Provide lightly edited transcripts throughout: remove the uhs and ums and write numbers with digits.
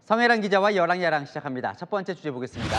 성혜란 기자와 여랑야랑 시작합니다. 첫 번째 주제 보겠습니다.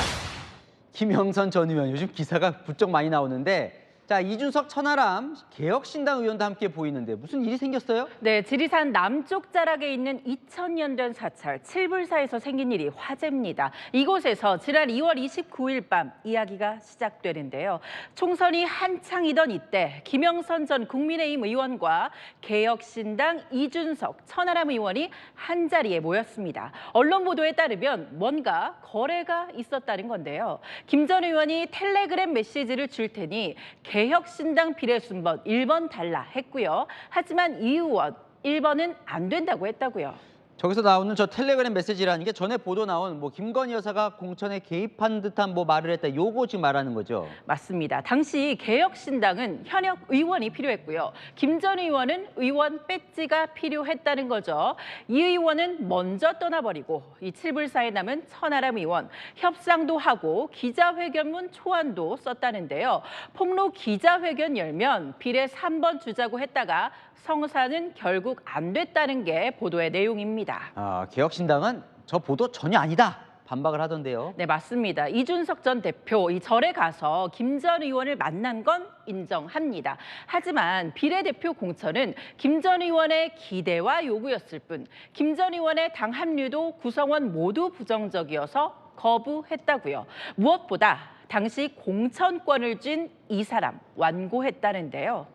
김영선 전 의원, 요즘 기사가 부쩍 많이 나오는데 자, 이준석, 천하람, 개혁신당 의원도 함께 보이는데 무슨 일이 생겼어요? 네, 지리산 남쪽 자락에 있는 2000년 된 사찰 칠불사에서 생긴 일이 화제입니다. 이곳에서 지난 2월 29일 밤 이야기가 시작되는데요. 총선이 한창이던 이때 김영선 전 국민의힘 의원과 개혁신당 이준석, 천하람 의원이 한자리에 모였습니다. 언론 보도에 따르면 뭔가 거래가 있었다는 건데요. 김 전 의원이 텔레그램 메시지를 줄 테니 개혁신당 비례순번 1번 달라 했고요. 하지만 이 의원 1번은 안 된다고 했다고요. 저기서 나오는 저 텔레그램 메시지라는 게 전에 보도 나온 김건희 여사가 공천에 개입한 듯한 말을 했다. 요거 지금 말하는 거죠? 맞습니다. 당시 개혁신당은 현역 의원이 필요했고요. 김 전 의원은 의원 배지가 필요했다는 거죠. 이 의원은 먼저 떠나버리고 이 칠불사에 남은 천하람 의원 협상도 하고 기자회견문 초안도 썼다는데요. 폭로 기자회견 열면 비례 3번 주자고 했다가 성사는 결국 안 됐다는 게 보도의 내용입니다. 개혁신당은 저 보도 전혀 아니다. 반박을 하던데요. 네, 맞습니다. 이준석 전 대표 이 절에 가서 김 전 의원을 만난 건 인정합니다. 하지만 비례대표 공천은 김 전 의원의 기대와 요구였을 뿐 김 전 의원의 당 합류도 구성원 모두 부정적이어서 거부했다고요. 무엇보다 당시 공천권을 쥔 이 사람 완고했다는데요.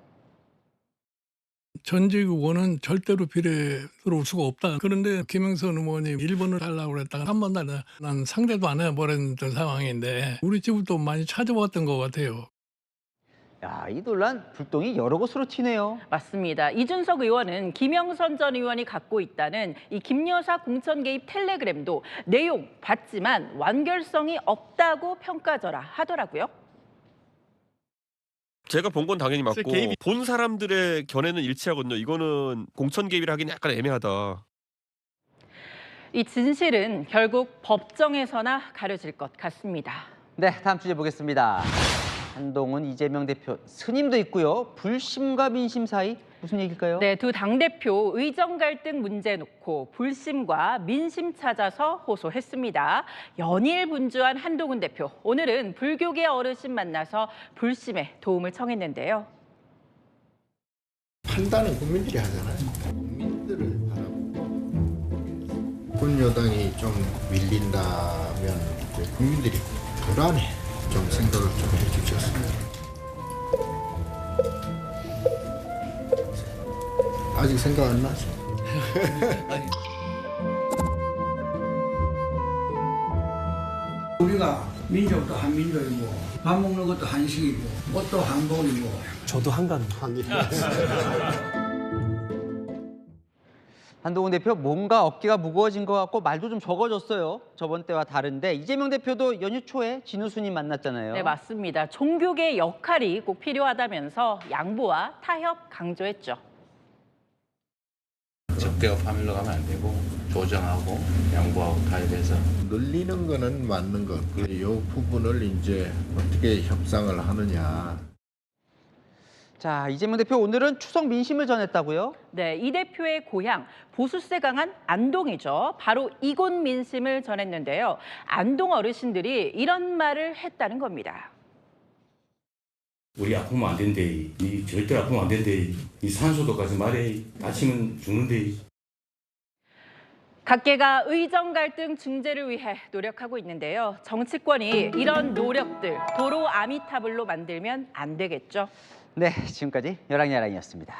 전직 의원은 절대로 비례 들어올 수가 없다. 그런데 김영선 의원이 1번을 달라고 그랬다가 3번 달라. 난 상대도 안 해버렸던 상황인데 우리 집을 또 많이 찾아왔던 것 같아요. 야, 이 논란 불똥이 여러 곳으로 튀네요. 맞습니다. 이준석 의원은 김영선 전 의원이 갖고 있다는 이 김여사 공천 개입 텔레그램도 내용 봤지만 완결성이 없다고 평가져라 하더라고요. 제가 본 건 당연히 맞고 본 사람들의 견해는 일치하거든요. 이거는 공천 개입을 하기는 약간 애매하다. 이 진실은 결국 법정에서나 가려질 것 같습니다. 네, 다음 주제 보겠습니다. 한동훈, 이재명 대표 스님도 있고요. 불심과 민심 사이 무슨 얘기일까요? 네, 두 당대표 의정 갈등 문제 놓고 불심과 민심 찾아서 호소했습니다. 연일 분주한 한동훈 대표, 오늘은 불교계 어르신 만나서 불심에 도움을 청했는데요. 판단은 국민들이 하잖아요. 국민들을 바라보고 군 여당이 좀 밀린다면 이제 국민들이 불안해 좀 생각을 좀 해주셨습니다. 아직 생각 안 나죠? 우리가 민족도 한민족이고 밥 먹는 것도 한식이고 옷도 한복이고 저도 한가는 한동훈 대표 뭔가 어깨가 무거워진 것 같고 말도 좀 적어졌어요. 저번 때와 다른데 이재명 대표도 연휴 초에 진우 스님 만났잖아요. 네, 맞습니다. 종교계의 역할이 꼭 필요하다면서 양보와 타협 강조했죠. 적대가 파밀러 가면 안 되고 조정하고 양보하고 타협해서 늘리는 거는 맞는 것. 이 부분을 이제 어떻게 협상을 하느냐. 자, 이재명 대표 오늘은 추석 민심을 전했다고요? 네, 이 대표의 고향 보수세 강한 안동이죠. 바로 이곳 민심을 전했는데요. 안동 어르신들이 이런 말을 했다는 겁니다. 우리 아프면 안 된대. 이 절대로 아프면 안 된대. 이 산소도 가지 말해. 다치면 죽는데. 각계가 의정 갈등 중재를 위해 노력하고 있는데요. 정치권이 이런 노력들 도로 아미타불로 만들면 안 되겠죠. 네, 지금까지 여랑야랑이었습니다.